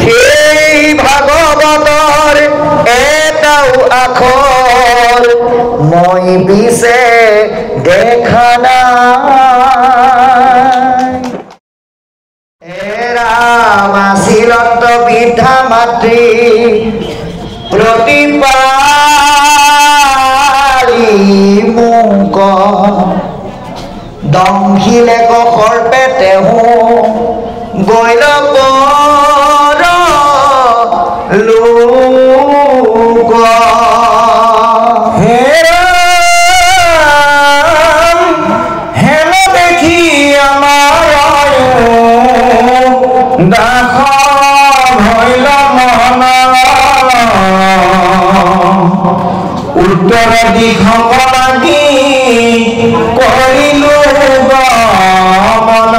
সেই ভাগৱতৰ এটাও আখৰ মই পিছে দেখা নাই। এৰাম আছিলত পিতা মাতৃ প্ৰতিপালি মোক দংশিলে সৰ্পে তেহো গৈল লোক হেম দেখি আমাৰ দাস ভৈল মন উত্তৰ দিশ লাগি কৰিলো গমন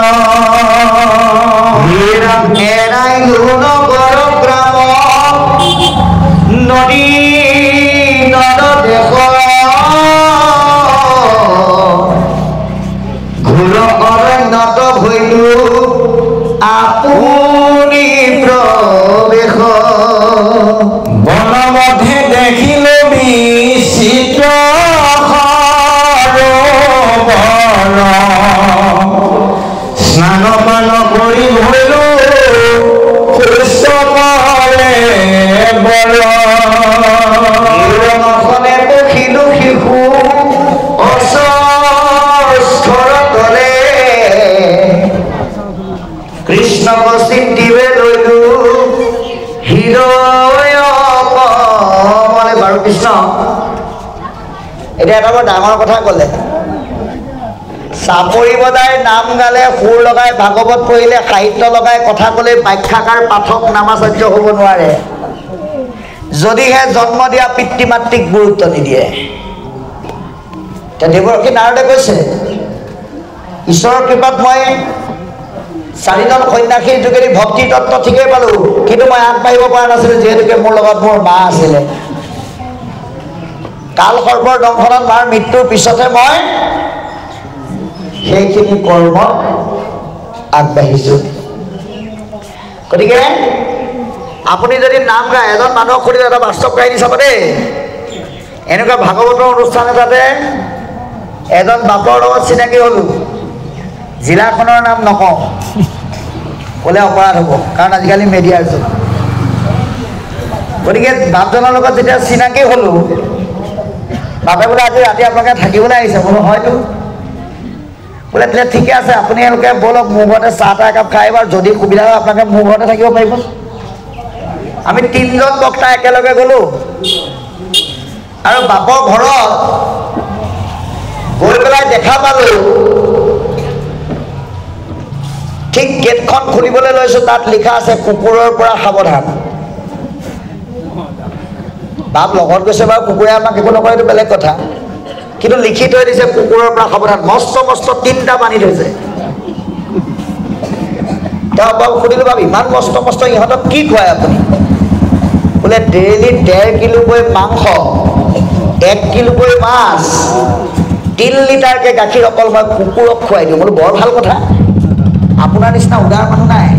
এৰাইলো নগৰ গ্ৰাম নদী নদ দেশ ঘোৰ অৰণ্যত ভৈলো আপুনি প্ৰৱেশ বনমধ্যে দেখিলো বিচিত্ৰ স্নান পান কৰি ভৈলো দেখিলো শিশু অস্বৰতলে কৃষ্ণক চিন্তিবে লৈলো হৃদয় কমলে। বাৰু কৃষ্ণ এতিয়া এটা বৰ ডাঙৰ কথা ক'লে। চাপৰি বজাই নাম গালে, সুৰ লগাই ভাগৱত পঢ়িলে, সাহিত্য লগাই কথা ক'লে ব্যাখ্যাকাৰ পাঠক নামাচাৰ্য হ'ব নোৱাৰে যদিহে জন্ম দিয়া পিতৃ মাতৃক গুৰুত্ব নিদিয়ে। দেৱৰক্ষী নাৰদে কৈছে ঈশ্বৰৰ কৃপাত মই 4জন সন্যাসীৰ যোগেদি ভক্তি তত্ত্ব ঠিকেই পালো, কিন্তু মই আগবাঢ়িব পৰা নাছিলো যিহেতুকে মোৰ লগত মোৰ মা আছিলে। কাল সৰ্পৰ দংশনত মাৰ মৃত্যুৰ পিছতহে মই সেইখিনি কৰ্ম আগবাঢ়িছো। গতিকে আপুনি যদি নাম গায়, এজন মানুহক সুধিলে এটা বাস্তৱ কাহিনী চাব দেই। এনেকুৱা ভাগৱতৰ অনুষ্ঠান এটাতে এজন বাপৰ লগত চিনাকি হ'লো, জিলাখনৰ নাম নকওঁ ক'লে অপৰাধ হ'ব, কাৰণ আজিকালি মিডিয়াৰ যুগ। গতিকে বাপজনৰ লগত যেতিয়া চিনাকি হ'লো, বাপে বোলে আজি ৰাতি আপোনালোকে থাকিবলৈ আহিছে। বোলো হয়তো। বোলে তেতিয়া ঠিকে আছে, আপোনালোকে ব'লক মোৰ ঘৰতে চাহ তাহ একাপ খাই আহিব, যদি সুবিধা হয় আপোনালোকে মোৰ ঘৰতে থাকিব পাৰিব। আমি 3জন বক্তা একেলগে গ'লো আৰু বাপৰ ঘৰত গৈ পেলাই দেখা পালো ঠিক গেটখন খুলিবলৈ লৈছো, তাত লিখা আছে কুকুৰৰ পৰা সাৱধান। বাপ লগত গৈছে বাৰু, কুকুৰে আমাক একো নকৰে, এইটো বেলেগ কথা, কিন্তু লিখি থৈ দিছে কুকুৰৰ পৰা সাৱধান। মস্ত মস্ত 3টা বান্ধি থৈছে। তেওঁ বাৰু সুধিলো, বাপ ইমান মস্ত মস্ত ইহঁতক কি খুৱায় আপুনি? বোলে ডেইলি 1.5 কিলোকৈ মাংস, 1 কিলোকৈ মাছ, 3 লিটাৰকৈ গাখীৰ অকল মই কুকুৰক খুৱাই দিওঁ। বোলো বৰ ভাল কথা, আপোনাৰ নিচিনা উদাৰ মানুহ নাই।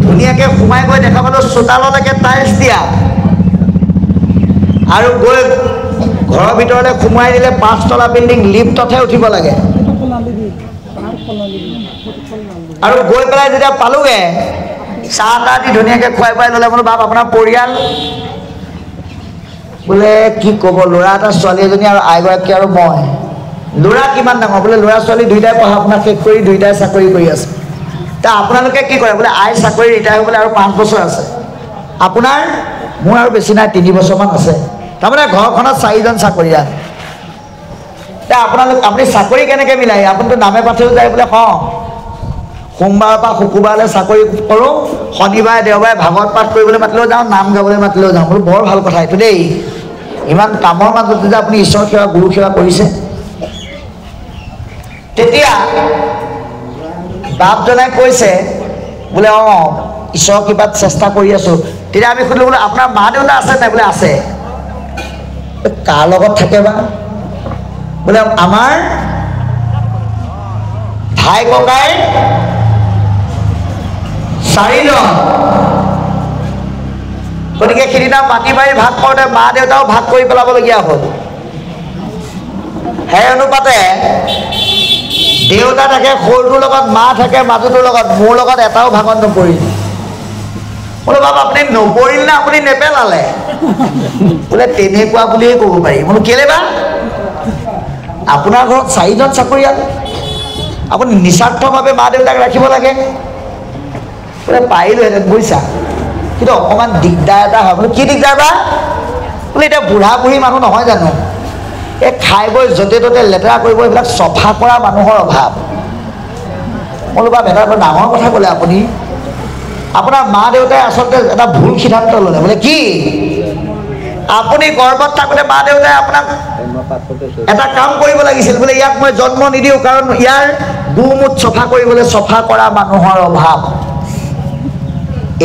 ধুনীয়াকৈ সোমাই গৈ দেখা পালো চোতাললৈকে টাইলছ দিয়া, আৰু গৈ ঘৰৰ ভিতৰলৈ সোমাই দিলে 5 তলা বিল্ডিং, লিফ্টতহে উঠিব লাগে। আৰু গৈ পেলাই যেতিয়া পালোগে, চাহ তাহ দি ধুনীয়াকৈ খুৱাই খুৱাই ল'লে। বোলো বাপ আপোনাৰ পৰিয়াল? বোলে কি ক'ব, ল'ৰা এটা, ছোৱালী এজনী আৰু আইগৰাকী আৰু মই। ল'ৰা কিমান ডাঙৰ? বোলে ল'ৰা ছোৱালী দুয়োটাই পঢ়া শুনা শেষ কৰি দুয়োটাই চাকৰি কৰি আছে। তা আপোনালোকে কি কৰে? বোলে আই চাকৰি ৰিটায়াৰ হ'বলৈ আৰু 5 বছৰ আছে। আপোনাৰ? মোৰ আৰু বেছি নাই, 3 বছৰমান আছে। তাৰমানে ঘৰখনত 4জন চাকৰিয়াল। তে আপুনি চাকৰি কেনেকৈ মিলাই? আপুনিতো নামে পাঠেও যায়। বোলে অঁ, সোমবাৰৰ পৰা শুকুৰবাৰলৈ চাকৰি কৰোঁ, শনিবাৰে দেওবাৰে ভাগৱত পাঠ কৰিবলৈ মাতিলেও যাওঁ, নাম গাবলৈ মাতিলেও যাওঁ। বোলো বৰ ভাল কথা এইটো দেই, ইমান কামৰ মাজতে যে আপুনি ঈশ্বৰ সেৱা গুৰু সেৱা কৰিছে। তেতিয়া বাপজনে কৈছে বোলে অঁ, ঈশ্বৰৰ কৃপাত চেষ্টা কৰি আছোঁ। তেতিয়া আমি সুধিলোঁ, বোলে আপোনাৰ মা দেউতা আছে নাই? বোলে আছে। কাৰ লগত থাকে বা? বোলে আমাৰ ভাই ককাই 4জন গতিকে সেইদিনা মাটি বাৰী ভাগ কৰোঁতে মা দেউতাও ভাগ কৰি পেলাবলগীয়া হ'ল। সেই অনুপাতে দেউতা থাকে সৰুটোৰ লগত, মা থাকে মাজুটোৰ লগত, মোৰ লগত এটাও ভাগত নপৰিল। বোলো বাবা আপুনি নপৰিল নে আপুনি নেপেলালে? বোলে তেনেকুৱা বুলিয়ে ক'ব পাৰি। বোলো কেলে বা? আপোনাৰ ঘৰত 4জন চাকৰিয়াল, আপুনি নিস্বাৰ্থভাৱে মা দেউতাক ৰাখিব লাগে। বোলে পাৰিলোহেঁতেন বুজিছা, কিন্তু অকণমান দিগদাৰ এটা হয়। বোলো কি দিগদাৰ বা? বোলে এতিয়া বুঢ়া বুঢ়ী মানুহ নহয় জানো, এই খাই বৈ য'তে ত'তে লেতেৰা কৰিব, এইবিলাক চফা কৰা মানুহৰ অভাৱ। বোলো বা এটা ডাঙৰ কথা ক'লে আপুনি। আপোনাৰ মা দেউতাই আচলতে এটা ভুল সিদ্ধান্ত ল'লে। বোলে কি? আপুনি গৰ্ভত থাকোঁতে মা দেউতাই আপোনাক এটা কাম কৰিব লাগিছিল। বোলে ইয়াক মই জন্ম নিদিওঁ, কাৰণ ইয়াৰ গু-মুঠ চফা কৰিবলৈ চফা কৰা মানুহৰ অভাৱ।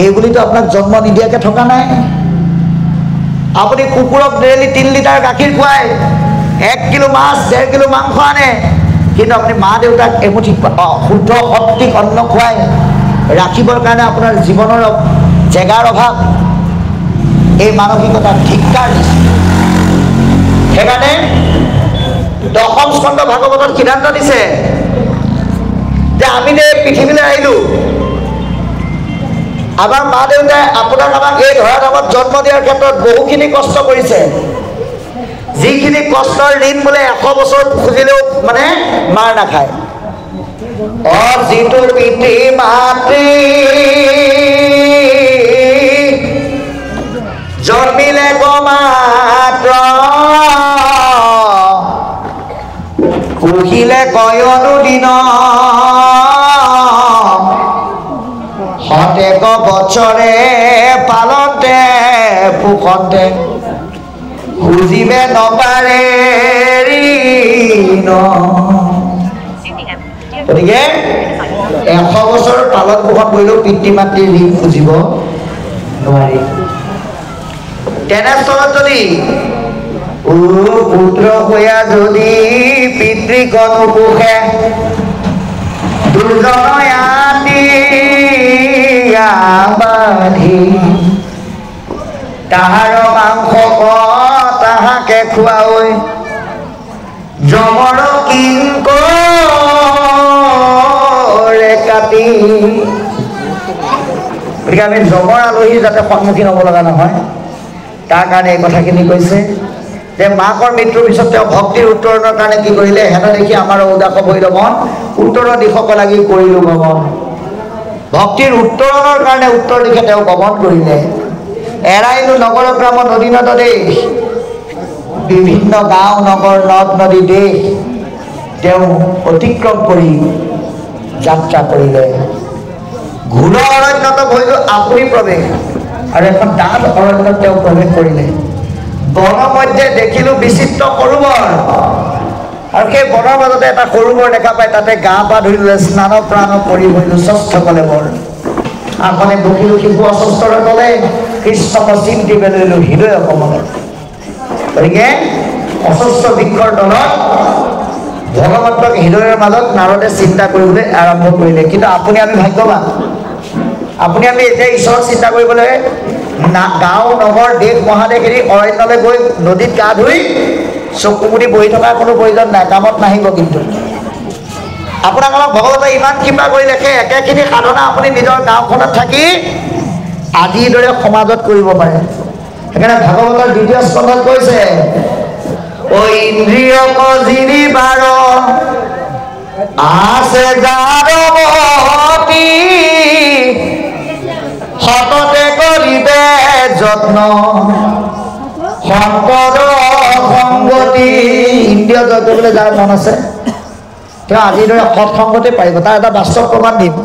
এই বুলিতো আপোনাক জন্ম নিদিয়াকৈ থকা নাই। আপুনি কুকুৰক ডেইলি 3 লিটাৰ গাখীৰ খুৱায়, 1 কিলো মাছ, 1.5 কিলো মাংস আনে, কিন্তু আপুনি মা দেউতাক এমুঠি শুদ্ধ সঠিক অন্ন খুৱাই ৰাখিবৰ কাৰণে আপোনাৰ জীৱনৰ জেগাৰ অভাৱ। এই মানসিকতা ধিক্কাৰ দিছে। সেইকাৰণে 10ম স্কন্ধ ভাগৱতত সিদ্ধান্ত দিছে যে আমি যে পৃথিৱীলৈ আহিলোঁ, আমাৰ মা দেউতাই আপোনাক আমাক এই ধৰা ধামত জন্ম দিয়াৰ ক্ষেত্ৰত বহুখিনি কষ্ট কৰিছে। যিখিনি কষ্টৰ ঋণ বোলে 100 বছৰ খুজিলেও মানে মাৰ নাখায়। যিটো পিতৃ মাতৃ জন্মিলে গমাত্ৰ, পুহিলে কয়নো দিন, সতেক বছৰে পালতে পোষতে, খুজিবে নপাৰে ঋণ। গতিকে 100 বছৰ পালন পোষণ কৰিলেও পিতৃ মাতৃৰ ঋণ খুজিব নোৱাৰি। তেনেস্থলত যদি পুত্ৰ হৈয়া যদি পিতৃক নোপোষে, দুৰ্জনয়াতি বান্ধি, তাহাৰ মাংস তাহাকে খুৱাই, যমৰ কিংকৰে কাটি। গতিকে আমি যমৰ আলহী যাতে সন্মুখীন হ'ব লগা নহয়, তাৰ কাৰণে এই কথাখিনি কৈছে যে মাকৰ মৃত্যুৰ পিছত তেওঁ ভক্তিৰ উত্তৰণৰ কাৰণে কি কৰিলে? হেন দেখি আমাৰ উদাস ভৈল মন, উত্তৰৰ দিশক লাগি কৰিলোঁ গমন। ভক্তিৰ উত্তৰণৰ কাৰণে উত্তৰ দিশে তেওঁ গমন কৰিলে। এৰাইলো নগৰ গ্ৰাম নদী নদ দেশ, বিভিন্ন গাঁও নগৰ নদ নদী দেশ তেওঁ অতিক্ৰম কৰি যাত্ৰা কৰিলে। ঘোৰ অৰণ্যত ভৈল আপুনি প্ৰৱেশ, আৰু এখন ডাঠ অৰণ্যত তেওঁ প্ৰৱেশ কৰিলে। বনৰ মধ্যে দেখিলোঁ বিচিত্ৰ সৰোবৰ, আৰু সেই বনৰ মাজতে এটা সৰোবৰ দেখা পায়, তাতে গা পা ধুই ল'লে, স্নান প্ৰাণ কৰি ভৈলো স্বস্থ কলে বৰ। আসনে বকিলোঁ শিশু অস্বস্থৰ তলে, কৃষ্ণক চিন্তিবে লৈলোঁ হৃদয় কমলে। গতিকে অস্বস্থ বৃক্ষৰ তলত ভগৱন্তক হৃদয়ৰ মাজত নাৰদে চিন্তা কৰিবলৈ আৰম্ভ কৰিলে। কিন্তু আপুনি আমি ভাগ্যৱান, আপুনি আমি এতিয়া ঈশ্বৰক চিন্তা কৰিবলৈ গাঁও নগৰ দেশ মহাদেশ এৰি অৰণ্যলৈ গৈ নদীত গা ধুই চকু মুদি বহি থকাৰ কোনো প্ৰয়োজন নাই, কামত নাহিব। কিন্তু আপোনাক আমাক ভগৱতে ইমান কৃপা কৰিলে, সেই একেখিনি সাধনা আপুনি নিজৰ গাঁওখনত থাকি আজিৰ দৰে সমাজত কৰিব পাৰে। সেইকাৰণে ভাগৱতৰ 2য় স্কন্ধত কৈছে, ঐ ইন্দ্ৰিয় কজিৰি বাৰ আছে যাৰ মতি, সততে কৰিবে যত্ন শংকৰ সংগতি। ইন্দ্ৰিয় জয় কৰিবলৈ যাৰ মন আছে তেওঁ আজিৰ দৰে সৎসংগতে পাৰিব। তাৰ এটা বাস্তৱ প্ৰমাণ দিম।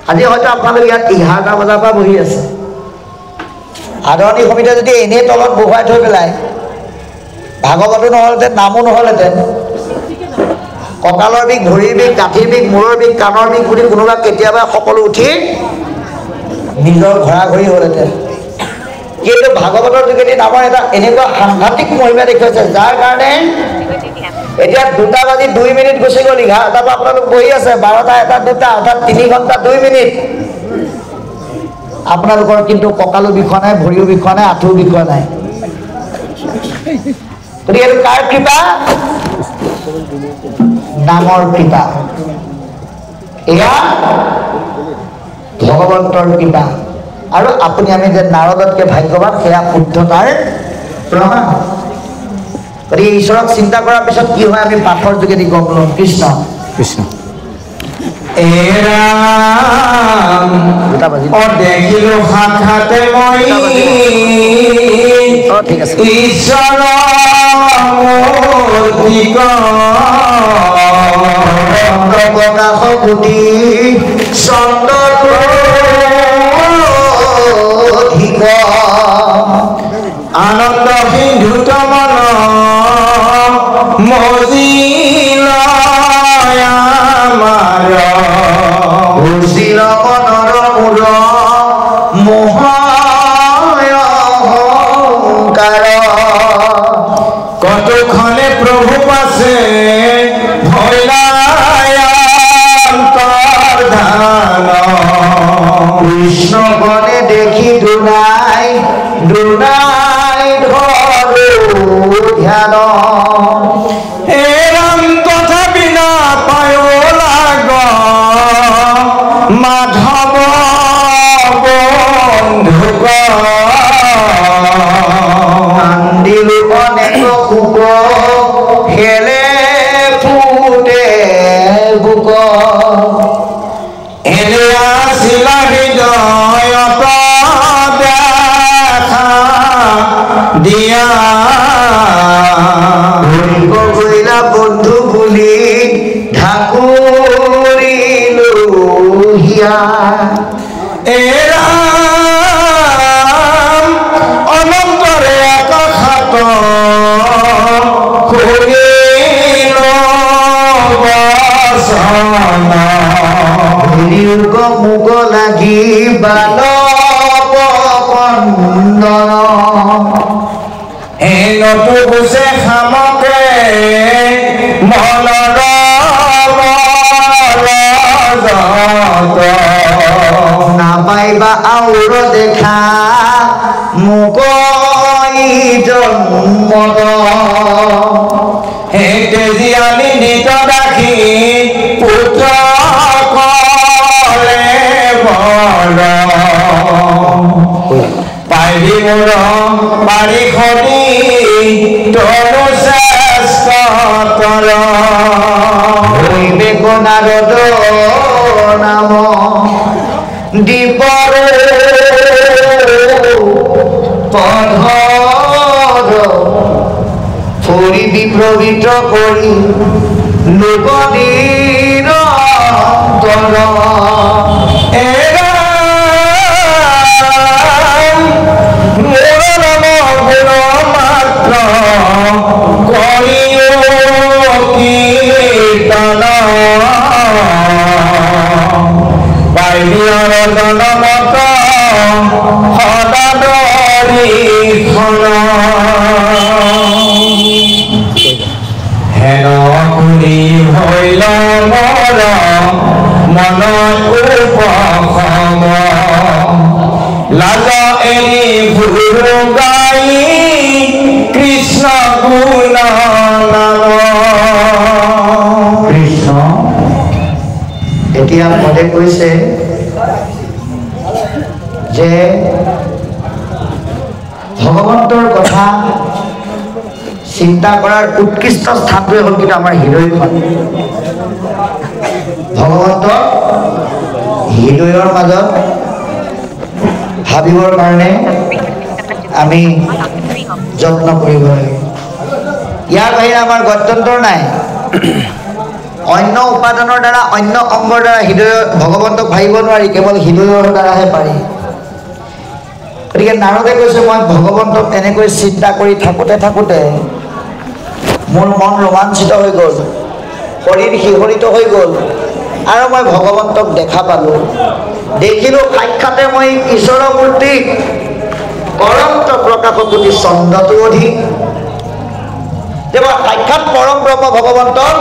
আজি হয়তো আপোনালোক ইয়াত 11টা বজাৰ পৰা বহি আছে। আদৰণি সমিতিয়ে যদি এনেই তলত বহুৱাই থৈ পেলাই, ভাগৱতো নহ'লহেঁতেন, নামো নহ'লহেঁতেন, কঁকালৰ বিষ, ভৰিৰ বিষ, গাঁঠিৰ বিষ, মূৰৰ বিষ, কাণৰ বিষ বুলি কোনোবা কেতিয়াবা সকলো উঠি নিজৰ ঘৰা ঘৰি হ'লহেঁতেন। কিন্তু ভাগৱতৰ যোগেদি নামৰ এটা এনেকুৱা সাংঘাতিক মহিমা দেখুৱাইছে, যাৰ কাৰণে এতিয়া 2টা বাজি 2 মিনিট গুচি গ'ল। 11টাৰ পৰা আপোনালোক বহি আছে, 12টা 1 2টা, অৰ্থাৎ 3 ঘণ্টা 2 মিনিট। আপোনালোকৰ কিন্তু কঁকালো বিষোৱা নাই, ভৰিও বিষোৱা নাই, আঁঠুও বিষোৱা নাই। গতিকে এইটো কাৰ কৃপা? নামৰ কৃপা। এয়া ভগৱন্তৰ কৃপা। আৰু আপুনি আমি যে নাৰদতকৈ ভাগ্যৱান, সেয়া শুদ্ধতাৰ প্ৰমাণ। গতিকে ঈশ্বৰক চিন্তা কৰাৰ পিছত কি হয় আমি পাঠৰ যোগেদি গম লওঁ। কৃষ্ণ কৃষ্ণ দেখিলো সাক্ষাতে মই ঈশ্বৰ প্ৰকাশ কোটি চন্দ্ৰ আনন্দ সিন্ধুত মন মজিল বুজিল মনৰ মূৰ মোহয়ংকাৰ কতক্ষণে প্ৰভু পাশে কৃষ্ণ গণে দেখি দুনাই দুনাই ধৰো ধ্যান এরাম তথাপি না পায় লাগ মাধব বন্ধুক কান্দিল অনেক শুক হেলে ফুটে বুক এনে আসিলা হৃদয়ত দেখা দিয়া কইলা বন্ধু বুলি ঠাকুরিলো হিয়া এরাম অনন্তরে আকাশাত করিল বচন দীর্ঘ মুগ লাগি বালক কন্দন নতু বুঝে খামকে মনৰ নাপাইবা আউর দেখা মুকই জন্মত তেজি আমি নিত রাখি পুত্র করে বড় পাইবি মোর বাড়ি খনি তনু শ্রেষ্ঠ তর হইবে নারদ নাম দীপর পধর পরিবি প্রবিত করি লোকদীর তর মাত্র করিও কীর্তন পাইবি জনমত সদাদরিখন হেন শুনি হইল মোৰ মনত উপশম লাজ এৰি ঘূৰু গাই কৃষ্ণ গুণ নাম। কৃষ্ণ এতিয়া পদে কৈছে যে ভগৱন্তৰ কথা চিন্তা কৰাৰ উৎকৃষ্ট স্থানটোৱে হ'ল কিন্তু আমাৰ হৃদয়খন। ভগৱন্তৰ হৃদয়ৰ মাজত ভাবিবৰ কাৰণে আমি যত্ন কৰিব লাগে। ইয়াৰ বাহিৰে আমাৰ গত্যন্তৰ নাই। অন্য উপাদানৰ দ্বাৰা অন্য অংগৰ দ্বাৰা হৃদয় ভগৱন্তক ভাবিব নোৱাৰি, কেৱল হৃদয়ৰ দ্বাৰাহে পাৰি। গতিকে নাৰদে কৈছে মই ভগৱন্তক এনেকৈ চিন্তা কৰি থাকোঁতে থাকোঁতে মোৰ মন ৰোমাঞ্চিত হৈ গ'ল, শৰীৰ শিহৰিত হৈ গ'ল আৰু মই ভগৱন্তক দেখা পালোঁ। দেখিলোঁ সাক্ষাতে মই ঈশ্বৰৰ মূৰ্তি অনন্ত প্ৰকাশ কোটি চন্দ্ৰটো অধিক। যে মই সাক্ষাৎ পৰম ব্ৰহ্ম ভগৱন্তক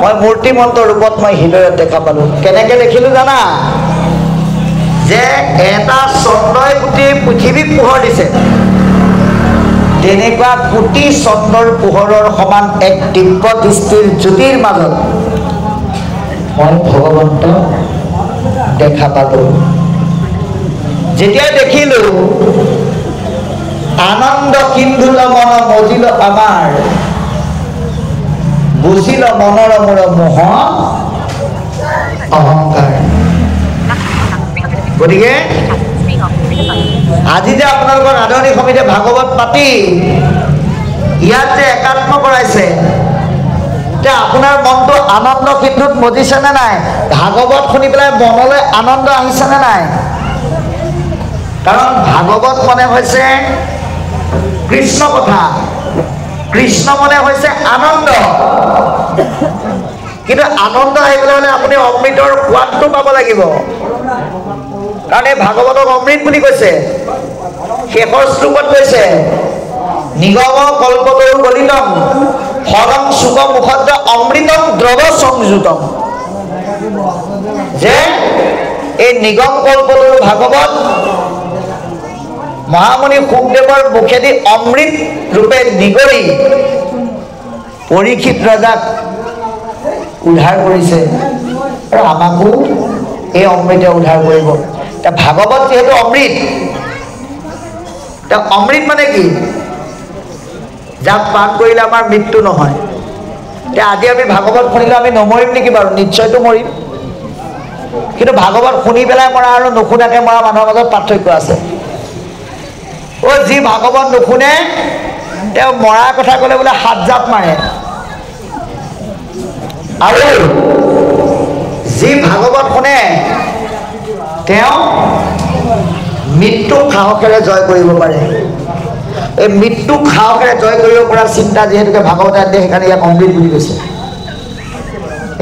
মই মূৰ্তিমন্ত ৰূপত মই হৃদয়ত দেখা পালোঁ। কেনেকৈ দেখিলোঁ জানা? যে এটা চন্দ্ৰই গোটেই পৃথিৱীক পোহৰ দিছে, তেনেকুৱা কোটি চন্দ্ৰৰ পোহৰৰ সমান এক দিব্য দৃষ্টিৰ জ্যোতিৰ মাজত মই ভগৱন্ত দেখা পালো। যেতিয়া দেখিলো আনন্দ সিন্ধুল মন মজিল আমাৰ, বুজিল মনৰ মোৰ মোহ অহংকাৰ। গতিকে আজি যে আপোনালোকৰ আদৰণি সমিতিয়ে ভাগৱত পাতি ইয়াত যে একাত্ম কৰাইছে, এতিয়া আপোনাৰ মনটো আনন্দ সিন্ধুত মজিছেনে নাই? ভাগৱত শুনি পেলাই মনলৈ আনন্দ আহিছেনে নাই? কাৰণ ভাগৱত মনে হৈছে কৃষ্ণ কথা, কৃষ্ণ মনে হৈছে আনন্দ। কিন্তু আনন্দ আহিবলৈ হ'লে আপুনি অমৃতৰ সোৱাদটো পাব লাগিব, কাৰণ এই ভাগৱতক অমৃত বুলি কৈছে। শেষৰ শ্লোকত কৈছে নিগম কল্পতৰু গলিতম ফলম সুখ মুখত অমৃতম দ্ৰৱ সংযুতম, যে এই নিগম কল্পতৰু ভাগৱত মহামুনি শুকদেৱৰ মুখেদি অমৃত ৰূপে নিগৰি পৰীক্ষিত ৰজাক উদ্ধাৰ কৰিছে, আৰু আমাকো এই অমৃতে উদ্ধাৰ কৰিব। এতিয়া ভাগৱত যিহেতু অমৃত, এতিয়া অমৃত মানে কি? যাক পান কৰিলে আমাৰ মৃত্যু নহয়। এতিয়া আজি আমি ভাগৱত শুনিলে আমি নমৰিম নেকি বাৰু? নিশ্চয়তো মৰিম। কিন্তু ভাগৱত শুনি পেলাই মৰা আৰু নুশুনাকৈ মৰা মানুহৰ মাজত পাৰ্থক্য আছে। যি ভাগৱত নুশুনে তেওঁ মৰাৰ কথা ক'লে বোলে 7 জাপ মাৰে, আৰু যি ভাগৱত শুনে তেওঁ মৃত্যুক সাহসেৰে জয় কৰিব পাৰে। এই মৃত্যুক সাহসেৰে জয় কৰিব পৰা চিন্তা যিহেতুকে ভাগৱতে দিয়ে, সেইকাৰণে ইয়াক অমৃত বুলি কৈছে।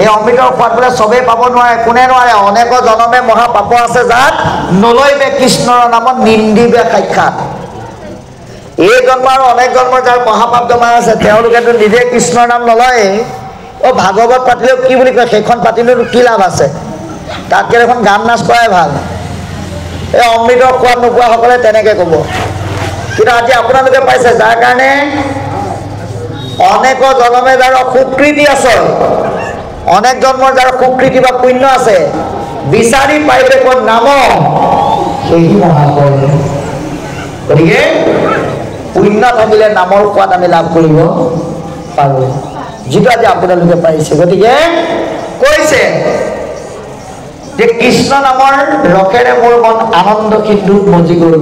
এই অমৃতৰ সোৱাদ বোলে চবেই পাব নোৱাৰে, কোনে নোৱাৰে? অনেক জনমে মহা পাপ আছে যাত নলৈবে কৃষ্ণৰ নামত নিন্দিবে সাক্ষাৎ। এই জন্ম আৰু অনেক জন্মৰ যাৰ মহাপাপ জমা আছে তেওঁলোকেতো নিজে কৃষ্ণৰ নাম নলয়। ভাগৱত পাতিলেও কি বুলি কয়? সেইখন পাতিলেও কি লাভ আছে? তাতকে এখন গান নাচ কৰাই ভাল। এই অমৃতৰ সোৱাদ নোপোৱাসকলে তেনেকৈ ক'ব। কিন্তু আজি আপোনালোকে পাইছে, যাৰ কাৰণে অনেক জনমে যাৰ সুকৃতি আছে, অনেক জন্মৰ যাৰ সুকৃতি বা পুণ্য আছে, বিচাৰি পাইবে কোন নাম সেই মহাফল। গতিকে পুণ্য থাকিলে নামৰ সোৱাদ আমি লাভ কৰিব পাৰোঁ, যিটো আজি আপোনালোকে পাৰিছে। গতিকে কৈছে যে কৃষ্ণ নামৰ ৰসেৰে মোৰ মন আনন্দ সিন্ধুত মজি গ'ল।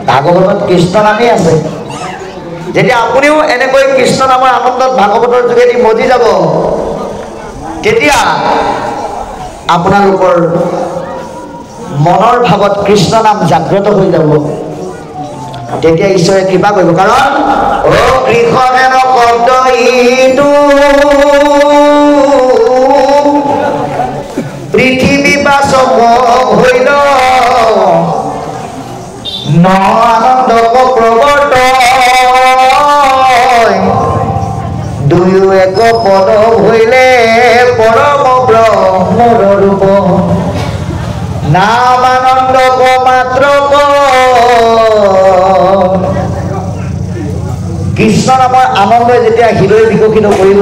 ভাগৱতত কৃষ্ণ নামেই আছে। যেতিয়া আপুনিও এনেকৈ কৃষ্ণ নামৰ আনন্দত ভাগৱতৰ যোগেদি মজি যাব, তেতিয়া আপোনালোকৰ মনৰ ভাৱত কৃষ্ণ নাম জাগ্ৰত হৈ যাব। তেতিয়া ঈশ্বৰে কৃপা কৰিব। কাৰণ কৃষ্ণেন শব্দ ইটো পৃথিৱী বাচক হইল ন আনন্দ প্ৰৱৰ্ত দুয়ো এক পদ হইলে পৰম ব্ৰহ্মৰ ৰূপ নাম আনন্দ মাত্ৰ কৃষ্ণ নামৰ আনন্দই যেতিয়া হৃদয় বিকশিত কৰিব,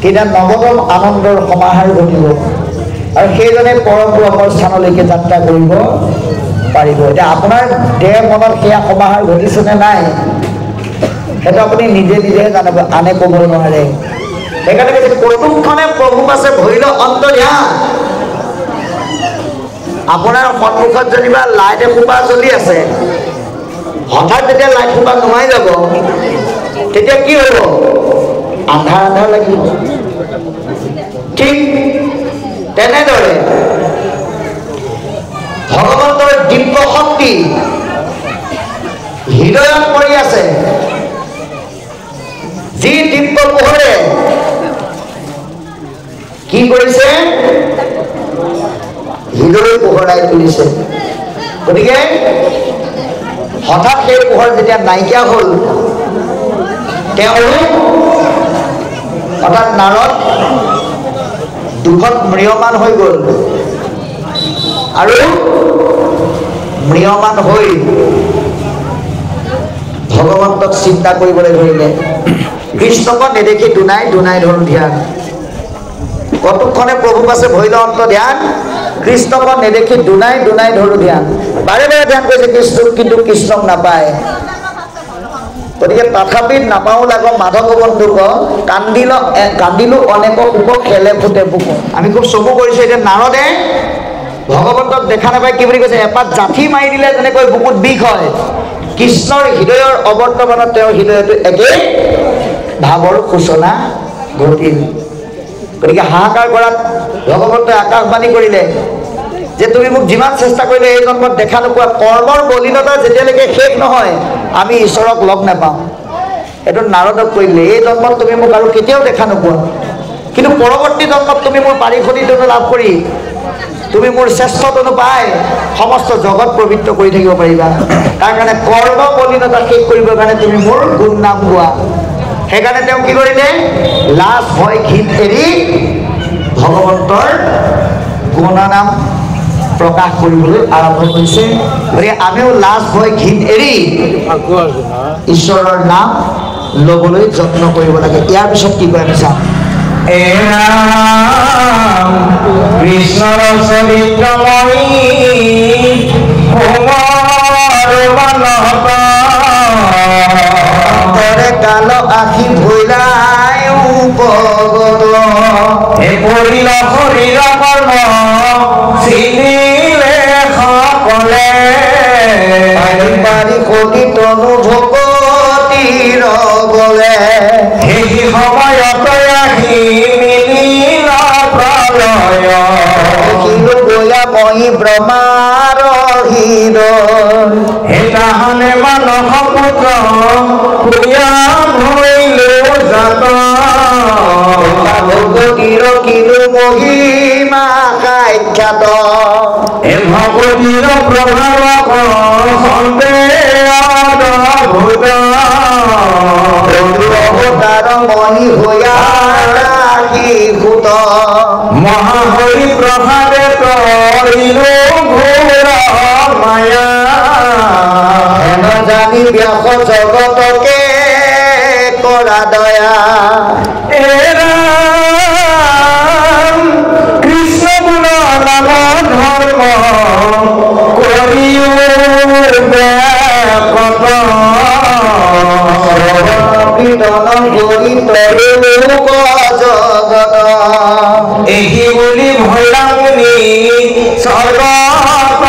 তেতিয়া নৱতম আনন্দৰ সমাহাৰ ঘটিব, আৰু সেইজনে পৰম ব্ৰহ্মৰ স্থানলৈকে যাত্ৰা কৰিব পাৰিব। এতিয়া আপোনাৰ দেহ মনত সেয়া সমাহাৰ ঘটিছেনে নাই, সেইটো আপুনি নিজে নিজেহে জানিব, আনে ক'ব নোৱাৰে। সেইকাৰণে কৈছে কৌতুকখনে প্ৰভু আছে ভৰিল অন্তৰ্ধান। আপোনাৰ সন্মুখত যেনিবা লাইট এসোপা জ্বলি আছে, হঠাৎ যেতিয়া লাইট সোপা নুমাই যাব, তেতিয়া কি হ'ব? আন্ধাৰ আন্ধাৰ লাগিব। ঠিক তেনেদৰে ভগৱন্তৰ দিব্য শক্তি হৃদয়ত পৰি আছে, যি দিব্য পোহৰে কি কৰিছে? হৃদয় পোহৰাই তুলিছে। গতিকে হঠাৎ সেই পোহৰ যেতিয়া নাইকিয়া হ'ল, তেওঁলোক অৰ্থাৎ নাৰদ দুখত ম্ৰিয়মান হৈ গ'ল। আৰু ম্ৰিয়মান হৈ ভগৱন্তক চিন্তা কৰিবলৈ ধৰিলে। কৃষ্ণক নেদেখি দুনাই দুনাই ধৰো ধ্যান। কতক্ষণে প্ৰভু পাছে ভৈল অন্ত ধ্যান, কৃষ্ণক নেদেখি দুনাই দুনাই ধৰো ধ্যান। বাৰে বাৰে ধ্যান কৰিছে কৃষ্ণক, কিন্তু কৃষ্ণক নাপায়। গতিকে তথাপি নাপাওঁ লাগ মাধৱ বন্ধুক, কান্দিলো অনেক সুখ খেলে ফুটে বুক। আমি খুব চকু কৰিছোঁ। এতিয়া নাৰদে ভগৱন্তক দেখা নাপায় কি বুলি কৈছে, এপাত জাঠি মাৰি দিলে যেনেকৈ বুকুত বিষ হয়, কৃষ্ণৰ হৃদয়ৰ অৱৰ্তমানত তেওঁৰ হৃদয়টো একে ভাৱৰ সূচনা ঘটিল। গতিকে হাহাকাৰ কৰাত ভগৱন্তই আকাশবাণী কৰিলে যে তুমি মোক যিমান চেষ্টা কৰিলে এই জন্মত দেখা নোপোৱা, কৰ্মৰ বলীনতা যেতিয়ালৈকে শেষ নহয় আমি ঈশ্বৰক লগ নাপাওঁ। এইটো নাৰদক কৈ দিলে, এই জন্মত তুমি মোক আৰু কেতিয়াও দেখা নোপোৱা, কিন্তু পৰৱৰ্তী জন্মত তুমি মোৰ পাৰিষদীটো লাভ কৰি তুমি মোৰ শ্ৰেষ্ঠতনো পাই সমস্ত জগত পবিত্ৰ কৰি থাকিব পাৰিবা। তাৰ কাৰণে কৰ্ম বলীনতা শেষ কৰিবৰ কাৰণে তুমি মোৰ গুণ নাম গোৱা। সেইকাৰণে তেওঁ কি কৰিলে, লাজ ভয় ঘিন এৰি ভগৱন্তৰ গুণনাম প্ৰকাশ কৰিবলৈ আৰম্ভ কৰিছে। গতিকে আমিও লাজ ভয় ঘিন এৰি ঈশ্বৰৰ নাম ল'বলৈ যত্ন কৰিব লাগে। ইয়াৰ পিছত কি কয় আমি চাম। কৃষ্ণৰ চৰিত্ৰময়ী অন্তৰে কাল আখি ভৈলাই উপগত, হে পৰিল শৰীৰ কৰ্ম চিনিলে সকলে, পাৰি পাৰি কলি তনু ভকতিৰ গলে, সেই সময়তে আহি মিলিল প্ৰলয়, দেখিলো গয়া মই ব্ৰহ্মাৰ হৃদয়, হে তাহানে মানস পুত্ৰ প্ৰিয়া ভৈলো জাত, ভগতিৰ কিলো মহিমা সাক্ষাৎ, হে ভগতিৰ প্ৰভাৱক সন্দেহভূত, অৱতাৰ মণি হৈয়া শিশুত, মহাহৰি প্ৰসাদে তৰিলো ঘোৰ মায়া, হেন জানি ব্যাস জগতকে কৰা দয়া, কৃষ্ণ গুণ নাম ধৰ্ম কৰিও কীৰ্তন কৰি তৰিলোক জগত, এহি বুলি ভৈলা মুনি স্বৰ্গত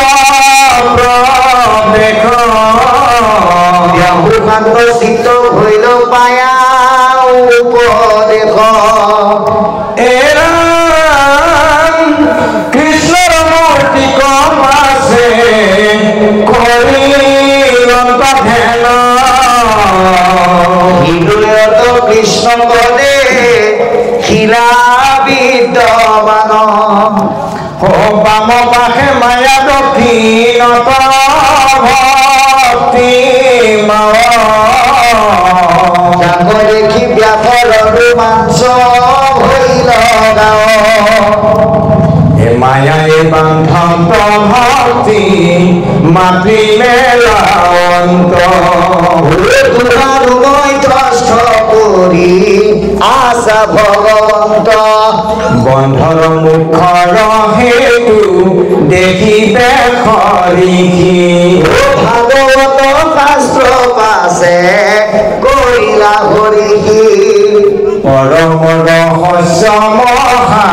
প্ৰৱেশ, শান্ত চিত্ত ভৈল পায়া উপদেশ, কৃষ্ণৰ মূৰ্তি কম আছে কৰি ধ্যান, হৃদয়ত কৃষ্ণ পদে শিলা বিদ্যমান, বাম পাশে মায়া দক্ষিণত ভক্তি যাক দেখি ব্যাসৰ ৰোমাঞ্চ ভৈল গাঁও, মায়াই বান্ধন্ত ভক্তি মাতিলে লাৱন্ত, তোমাৰ মই কষ্ট কৰি আশা ভগৱন্ত, বন্ধৰ মুখৰ হেতু দেখিবে খৰিখি, ভাগৱত শাস্ত্ৰ পাছে কৰিলা হৰিষি, পৰম ৰহস্য মহা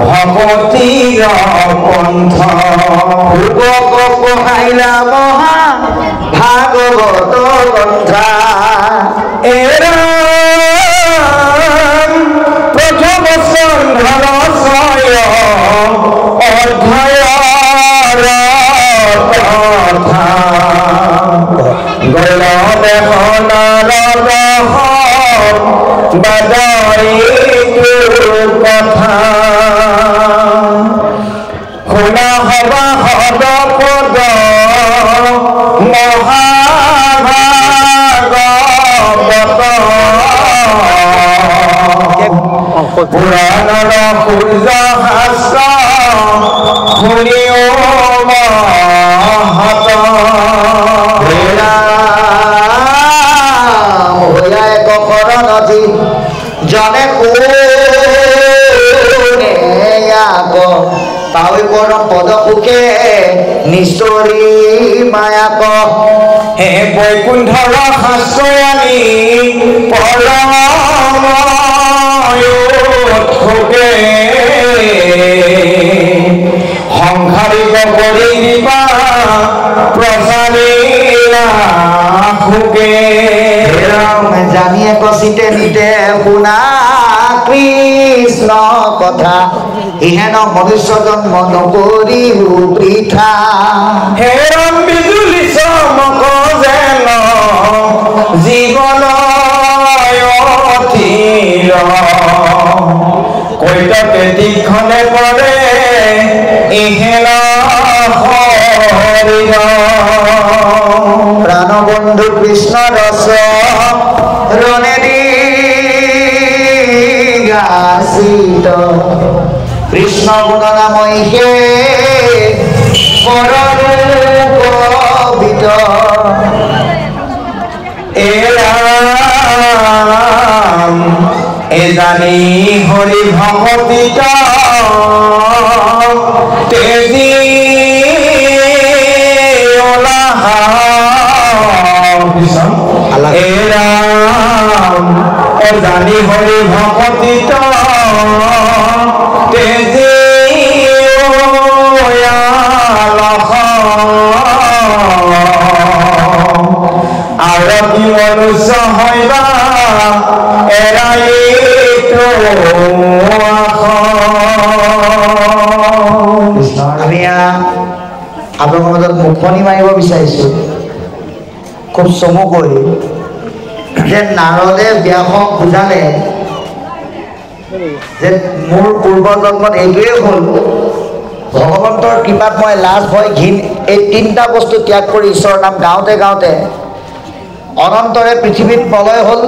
ভকতিৰ পন্থ, লোকক পঢ়াইলা মহা ভাগৱত গ্ৰন্থা, প্ৰথম চন্দ্ৰৰ ছয় অধ্যায়ৰ কথা, গল দেশনাৰ বাদৰিটোৰ কথা, শুনা হবা সদ পদ মহাভাগৱত, পুৰাণৰ সূৰ্য শাস্ত্ৰ শুনিও কৰি মায়াক হে বৈকুণ্ঠৰ শাস্ত্ৰয়ানী পৰময়োৎসুকে সংসাৰিক কৰি দিবা প্ৰচাৰিলা সুকে জানিয়ে কচিতে নিতে শুনা কৃষ্ণ কথা ইহেন মনুষ্য জন্ম নকৰি বৃথা হেৰম বিজুলি চমক যেন জীৱন অথিৰ কৈতকে তীক্ষণে পৰে ইহেন শৰীৰ প্ৰাণবন্ধু কৃষ্ণ ৰস ৰণেদি গাচিত কৃষ্ণ গুণ নামই হে পৰবিত এৰাম এজানি হৰি ভকতিত তেজি এৰাম এজানি হৰি ভকতিত তেজি আৰতি মনুষ্য হইবা এৰাই আমি আপোনালোকৰ মাজত মুখনি মাৰিব বিচাৰিছোঁ খুব চমুকৈ যে নাৰদে ব্যাসক বুজালে যে মোৰ পূৰ্বজন্মত এইটোৱেই হ'ল ভগৱন্তৰ কৃপাত মই লাজ ভয় ঘিণ এই তিনিটা বস্তু ত্যাগ কৰি ঈশ্বৰৰ নাম গাওঁতে গাওঁতে অনন্তৰে পৃথিৱীত প্ৰলয় হ'ল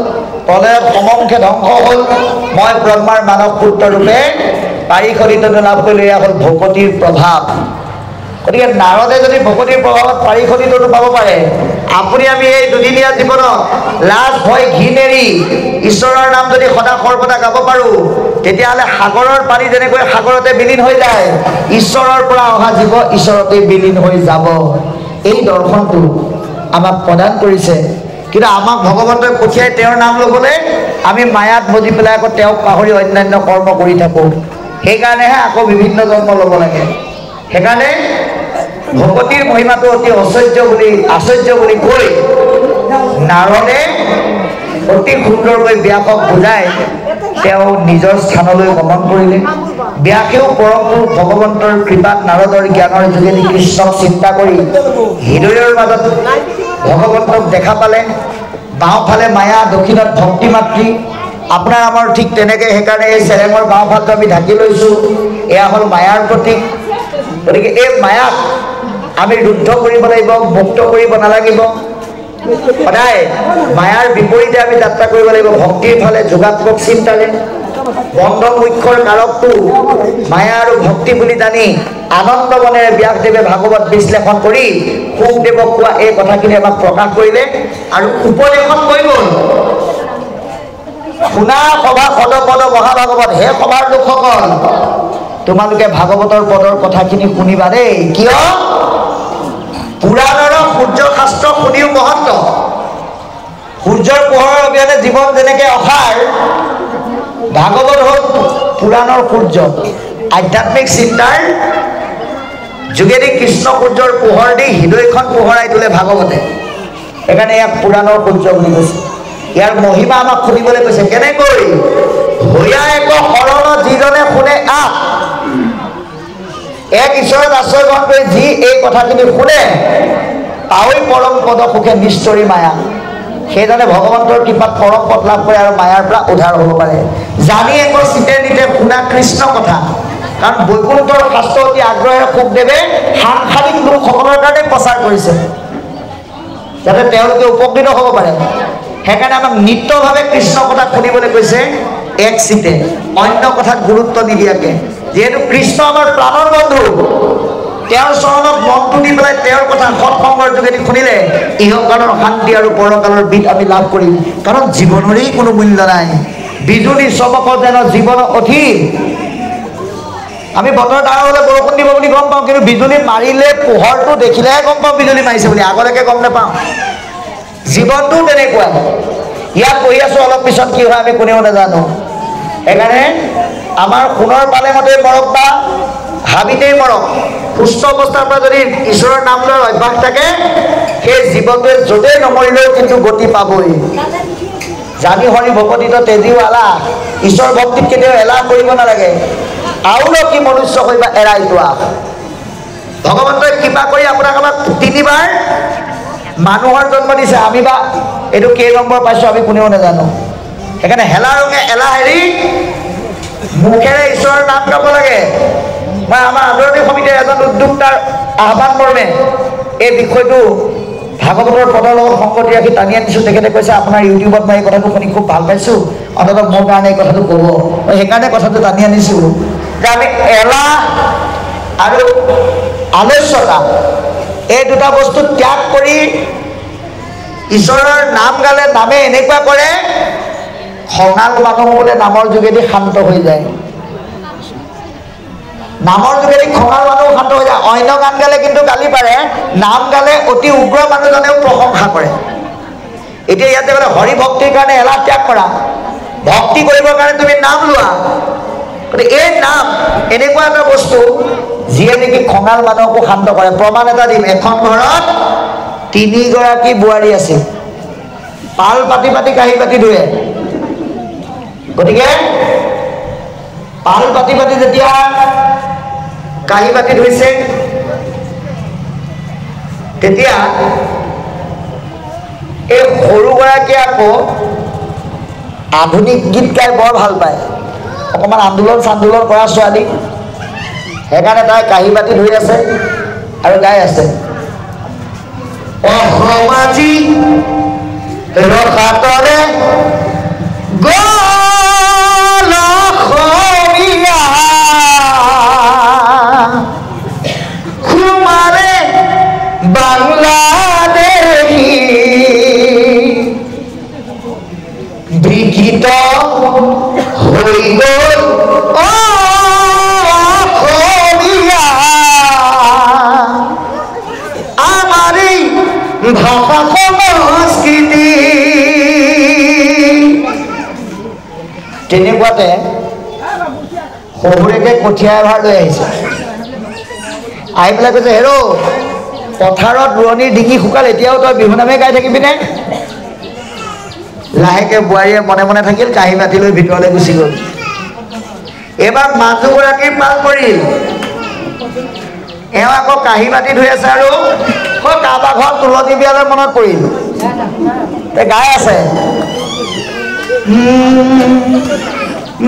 প্ৰলয়ত সমংখে ধ্বংস হ'ল মই ব্ৰহ্মাৰ মানৱ পুত্ৰৰূপে পাৰিষদিত লাভ কৰিলোঁ এয়া হ'ল ভকতিৰ প্ৰভাৱ গতিকে নাৰদে যদি ভকতিৰ প্ৰভাৱত পাৰিষদিতটো পাব পাৰে আপুনি আমি এই দুদিনীয়া জীৱনত লাজ ভয় ঘিণ এৰি ঈশ্বৰৰ নাম যদি সদা সৰ্বদা গাব পাৰোঁ তেতিয়াহ'লে সাগৰৰ পানী যেনেকৈ সাগৰতে বিলীন হৈ যায় ঈশ্বৰৰ পৰা অহা জীৱ ঈশ্বৰতে বিলীন হৈ যাব এই দৰ্শনটো আমাক প্ৰদান কৰিছে কিন্তু আমাক ভগৱন্তই পঠিয়াই তেওঁৰ নাম ল'বলৈ আমি মায়াত বজি পেলাই আকৌ তেওঁক পাহৰি অন্যান্য কৰ্ম কৰি থাকোঁ সেইকাৰণেহে আকৌ বিভিন্ন জন্ম ল'ব লাগে সেইকাৰণে ভকতিৰ মহিমাটো অতি আশ্চৰ্য বুলি কৈ নাৰদে অতি সুন্দৰকৈ ব্যাসক বুজাই তেওঁ নিজৰ স্থানলৈ গমন কৰিলে ব্যাসেও পৰম পুৰুষ ভগৱন্তৰ কৃপাত নাৰদৰ জ্ঞানৰ যোগেদি কৃষ্ণক চিন্তা কৰি হৃদয়ৰ মাজত ভগৱন্তক দেখা পালে বাওঁফালে মায়া দক্ষিণত ভক্তি মাতৃ আপোনাৰ আমাৰ ঠিক তেনেকৈ সেইকাৰণে এই চেৰেঙৰ বাওঁফালটো আমি ঢাকি লৈছোঁ এয়া হ'ল মায়াৰ প্ৰতীক গতিকে এই মায়াক আমি ৰুদ্ধ কৰিব লাগিব মুক্ত কৰিব নালাগিব সদায় মায়াৰ বিপৰীতে আমি যাত্ৰা কৰিব লাগিব ভক্তিৰ ফালে যোগাত্মক চিন্তাৰে বন্ধন মুখ্যৰ কাৰকটো মায়া আৰু ভক্তি বুলি জানি আনন্দ মনেৰে ব্যাসদেৱে ভাগৱত বিশ্লেষণ কৰি শুকদেৱক কোৱা এই কথাখিনি আমাক প্ৰকাশ কৰিলে আৰু উপদেশন কৈ গ'ল শুনা সভা সদপদ মহাভাগৱত হে সভাৰ লোকসকল তোমালোকে ভাগৱতৰ পদৰ কথাখিনি শুনিবা দেই কিয় পুৰাণৰ সূৰ্য শাস্ত্ৰ শুনিও মহত্ব সূৰ্যৰ পোহৰৰ অবিহনে জীৱন যেনেকৈ অসাৰ ভাগৱত হ'ল পুৰাণৰ সূৰ্য আধ্যাত্মিক চিন্তাৰ যোগেদি কৃষ্ণ সূৰ্যৰ পোহৰ দি হৃদয়খন পোহৰাই তোলে ভাগৱতে সেইকাৰণে ইয়াক পুৰাণৰ সূৰ্য বুলি কৈছে ইয়াৰ মহিমা আমাক শুনিবলৈ কৈছে কেনেকৈ ভৈয়া এক শৰণ যিজনে শুনে এক ঈশ্বৰত আশ্ৰয় গ্ৰহণ কৰি যি এই কথাখিনি শুনে তাৱৈ পৰম পদ সুখে নিশ্চৰি মায়া সেইজনে ভগৱন্তৰ কৃপাত পৰম পদ লাভ কৰে আৰু মায়াৰ পৰা উদ্ধাৰ হ'ব পাৰে জানি এক চিতে নিতে শুনা কৃষ্ণ কথা কাৰণ বৈকুণ্ঠৰ শাস্ত্ৰ অতি আগ্ৰহেৰে শুকদেৱে সাংসাৰিক লোকসকলৰ কাৰণে প্ৰচাৰ কৰিছে যাতে তেওঁলোকে উপকৃত হ'ব পাৰে সেইকাৰণে আমাক নিত্যভাৱে কৃষ্ণ কথা শুনিবলৈ কৈছে এক চিতে অন্য কথাত গুৰুত্ব নিদিয়াকৈ যিহেতু কৃষ্ণ আমাৰ প্ৰাণৰ বন্ধু তেওঁৰ চৰণত মনটো দি পেলাই তেওঁৰ কথা সৎসংগৰ যোগেদি শুনিলে ইহকালৰ শান্তি আৰু পৰকালৰ বিধ আমি লাভ কৰিম কাৰণ জীৱনৰেই কোনো মূল্য নাই বিজুলী চমক যেন জীৱন অধীৰ আমি বতৰ ডাঙৰ হ'লে বৰষুণ দিব বুলি গম পাওঁ, কিন্তু বিজুলী মাৰিলে পোহৰটো দেখিলেহে গম পাওঁ বিজুলী মাৰিছে বুলি, আগলৈকে গম নাপাওঁ। জীৱনটো তেনেকুৱা। ইয়াত বহি আছোঁ, অলপ পিছত কি হয় আমি কোনেও নাজানো। সেইকাৰণে আমাৰ সোণৰ পালেঙতেই মৰক বা হাবিতেই মৰক, সুস্থ অৱস্থাৰ পৰা যদি ঈশ্বৰৰ নাম লোৱাৰ অভ্যাস থাকে, সেই জীৱনটোৱে য'তেই নমৰিলেও কিন্তু গতি পাবই। জানি হৰি ভকতিত তেজিও এলাহ, ঈশ্বৰ ভক্তিত কেতিয়াও এলাহ কৰিব নালাগে। আৰু কি মনুষ্য কৰিবা এৰাই যোৱা। ভগৱন্তই কৃপা কৰি আপোনাক আমাক 3 বাৰ মানুহৰ জন্ম দিছে, আমি বা এইটো কেই নম্বৰ পাইছোঁ আমি কোনেও নাজানো। সেইকাৰণে হেলা ৰঙে এলাহ এৰি মুখেৰে ঈশ্বৰৰ নাম গাব লাগে। মই আমাৰ আদৰণি সমিতিৰ এজন উদ্যোক্তাৰ আহ্বান মৰ্মে এই বিষয়টো ভাগৱতৰ পদৰ লগত সংগতি ৰাখি টানি আনিছোঁ। তেখেতে কৈছে আপোনাৰ ইউটিউবত মই এই কথাটো শুনি খুব ভাল পাইছোঁ, অন্ততঃ মোৰ কাৰণে এই কথাটো ক'ব। মই সেইকাৰণে কথাটো টানি আনিছোঁ যে আমি এলাহ আৰু আলস্যতা এই দুটা বস্তু ত্যাগ কৰি ঈশ্বৰৰ নাম গালে নামে এনেকুৱা কৰে, খঙাল মানুহ বোলে নামৰ যোগেদি শান্ত হৈ যায়। নামৰ যোগেদি খঙাল মানুহ শান্ত হৈ যায়। অন্য গান গালে কিন্তু গালি পাৰে, নাম গালে অতি উগ্ৰ মানুহজনেও প্ৰশংসা কৰে। এতিয়া ইয়াতে বোলে হৰি ভক্তিৰ কাৰণে এলাহ ত্যাগ কৰা, ভক্তি কৰিবৰ কাৰণে তুমি নাম লোৱা। গতিকে এই নাম এনেকুৱা এটা বস্তু যিয়ে নেকি খঙাল মানুহকো শান্ত কৰে। প্ৰমাণ এটা দিম, এখন ঘৰত 3 গৰাকী বোৱাৰী আছিল, পাল পাতি পাতি কাঁহী বাতি ধুৱে। গতিকে পাল পাতি পাতি যেতিয়া কাঁহী বাতি ধুইছে, তেতিয়া এই সৰুগৰাকীয়ে আকৌ আধুনিক গীত গাই বৰ ভাল পায়, অকণমান আন্দোলন চান্দোলন কৰা ছোৱালী। সেইকাৰণে তাই কাঁহী বাতি ধুই আছে আৰু গাই আছে, অসমাজি ৰসাতৰে গল অসমীয়া খুমাৰে বাংলাদেশী বিকৃত হৈ গল অসমীয়া আমাৰ এই ভাষা সংস্কৃতি। তেনেকুৱাতে শহুৰেকে কঠীয়া এভাৰ লৈ আহিছে, আহি পেলাই কৈছে, হেৰ' পথাৰত ৰোৱনীৰ ডিঙি শুকাল, এতিয়াও তই বিহুনামে গাই থাকিবিনে? লাহেকে বোৱাৰীয়ে মনে মনে থাকিল, কাঁহী বাতি লৈ ভিতৰলৈ গুচি গ'ল। এইবাৰ মানুহগৰাকীৰ পাল পৰিল, এওঁ আকৌ কাঁহী বাতি ধুই আছে আৰু কাৰোবাৰ ঘৰত তুলনি বিয়ালৈ মনত পৰিল, গাই আছে,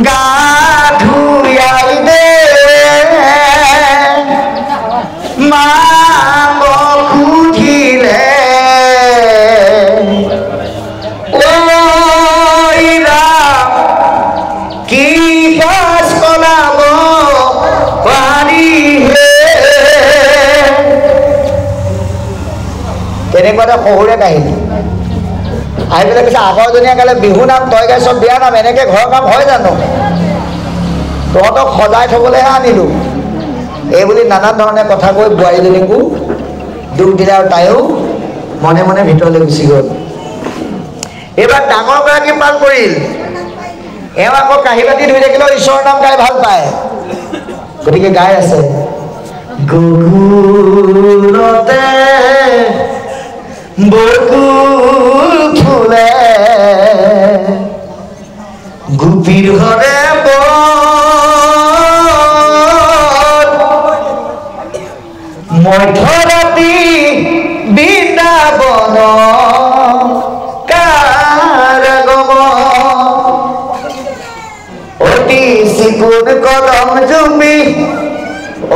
গা ধুয়াই দে মাক সুধিলে ঐ ৰাম কি পাছ কলাব পাৰিহে। তেনেকুৱা এটা শহুৰে কাহিনী। আহি পেলাই কৈছে, আগৰজনীয়ে গালে বিহু নাম, তই গাইছ বিয়া নাম, এনেকে ঘৰৰ কাম হয় জানো? তহঁতক সজাই থবলৈহে আনিলোঁ। এইবুলি নানান ধৰণে কথা কৈ বোৱাৰীজনীকো দুখ দিলে আৰু তাইও মনে মনে ভিতৰলৈ গুচি গ'ল। এইবাৰ ডাঙৰগৰাকী পাল পৰিল, এওঁ আকৌ কাঁহী বাতি ধুই থাকিলেও ঈশ্বৰৰ নাম গাই ভাল পায়, গতিকে গাই আছে, গকুলতে বকুল ফুলে গোপীৰ ঘৰে মধ্যৰাতি বৃন্দাবন কাৰাগম অতি চিকুণ কলম জুমি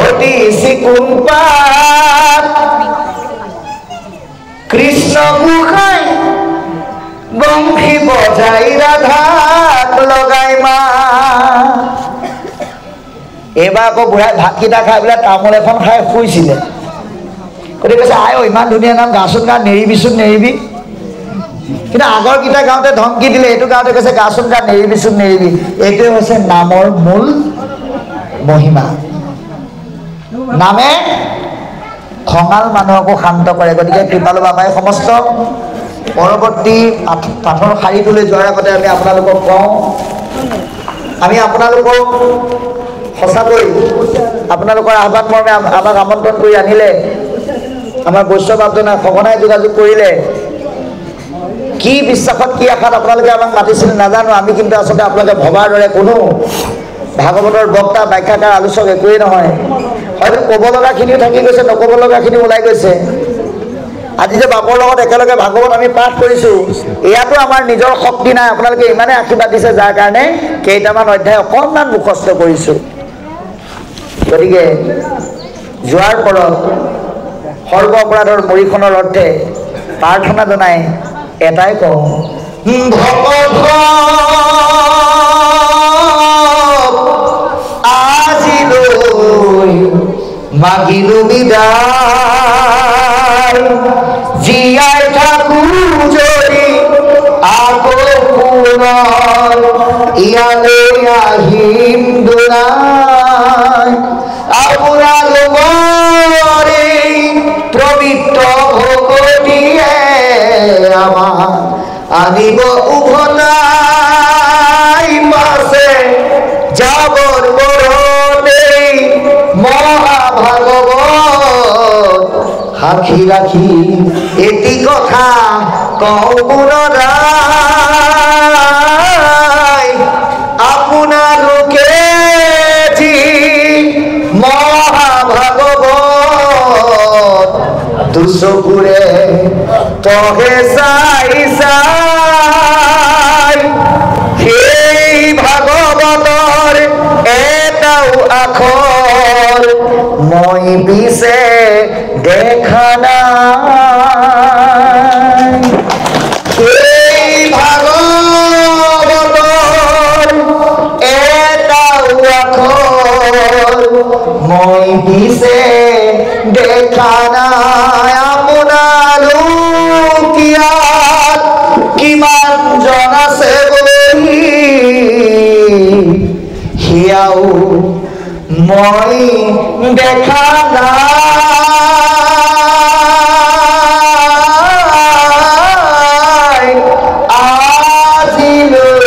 অতি চিকুণ পাত কৃষ্ণ গোসাঁই বংশী বজাই ৰাধাক লগাই মা। এইবাৰ আকৌ বুঢ়াই ভাতকেইটা খাই পেলাই তামোল এখন খাই শুইছিলে, গতিকে কৈছে, আই ইমান ধুনীয়া নাম, গাচোন গা, নেৰিবিচোন নেৰিবি। কিন্তু আগৰ গীতা গাওঁতে ধমকি দিলে, এইটো গাওঁতে কৈছে গাচোন গা, নেৰিবিচোন নেৰিবি। এইটোৱে হৈছে নামৰ মূল মহিমা। নামে খঙাল মানুহকো শান্ত কৰে। গতিকে কৃপালু বাবাই সমস্ত পৰৱৰ্তী পাঠৰ শাৰীটোলৈ যোৱাৰ আগতে আমি আপোনালোকক কওঁ, আমি আপোনালোকক সঁচাকৈ আপোনালোকৰ আহ্বান মৰ্মে আমাক আমন্ত্ৰণ কৰি আনিলে, আমাৰ বৈষ্ণৱ আবজনা সঘনাই যোগাযোগ কৰিলে, কি বিশ্বাসত কি আশাত আপোনালোকে আমাক মাতিছিল নাজানো। আমি কিন্তু আচলতে আপোনালোকে ভবাৰ দৰে কোনো ভাগৱতৰ বক্তা ব্যাখ্যাকাৰ আলোচক একোৱেই নহয়। হয়তো ক'ব লগাখিনিও থাকি গৈছে, নক'ব লগাখিনিও ওলাই গৈছে। আজি যে বাপৰ লগত একেলগে ভাগৱত আমি পাঠ কৰিছোঁ, এয়াতো আমাৰ নিজৰ শক্তি নাই, আপোনালোকে ইমানেই আশীৰ্বাদ দিছে যাৰ কাৰণে কেইটামান অধ্যায় অকণমান মুখস্থ কৰিছোঁ। গতিকে যোৱাৰ পৰত সৰ্ব অপৰাধৰ মৰিখনৰ অৰ্থে প্ৰাৰ্থনা জনাই এটাই কওঁ, আজিলৈ মাগিলো বিদায়, জীয়াই থাকো যদি আকৌ পুনৰ ইয়ালৈ আহিম দুনাই, আপোনালোকৰ এই পবিত্ৰ ভকতিয়ে আমাক আনিব উভতাই, মাছে যাবৰ বৰতেই মহাভাগৱত সাক্ষী ৰাখি এটি কথা কওঁ পুনৰাই, আপোনালোকে যি মহাভাগৱত দুচকুৰে পঢ়ে চাই চাই, সেই ভাগৱতৰ এটাও আখৰ মই পিছে দেখা নাই, সেই ভাগৱতৰ এটাও আখৰ মই পিছে দেখা নাই। আপোনালোক ইয়াত কিমান জন আছে বুলি সেয়াও মই দেখা নাই, আজিলৈ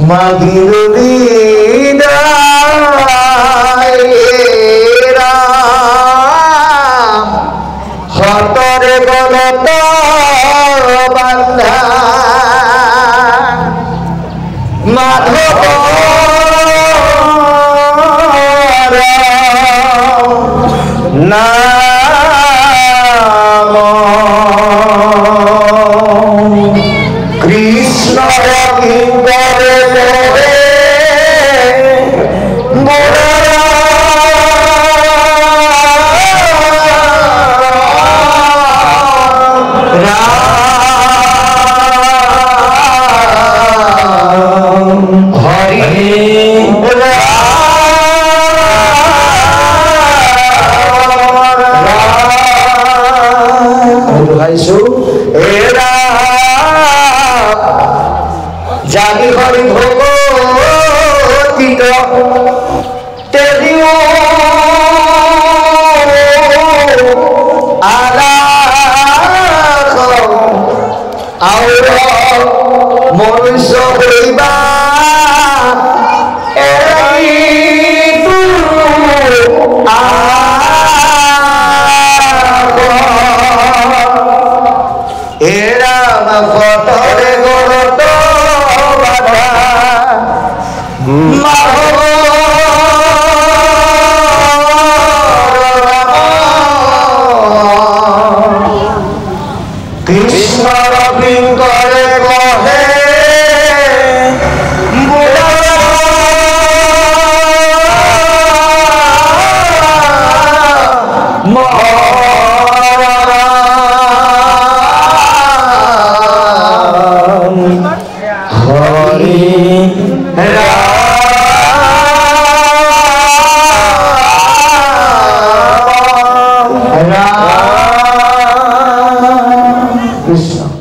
মাগিলো বিদায়, ৰাম সতৰে গলত বান্ধা মাধৱ নাম, কৃষ্ণ কিঙ্কৰে পৰে জানি হৰি ভগতিত তেদিও আলাখ আউৰ মনুষ্য হইবা এৰাম ফটৰে গলত বাধা মাধব কৃষ্ণ কিঙ্কৰে কহে Krishna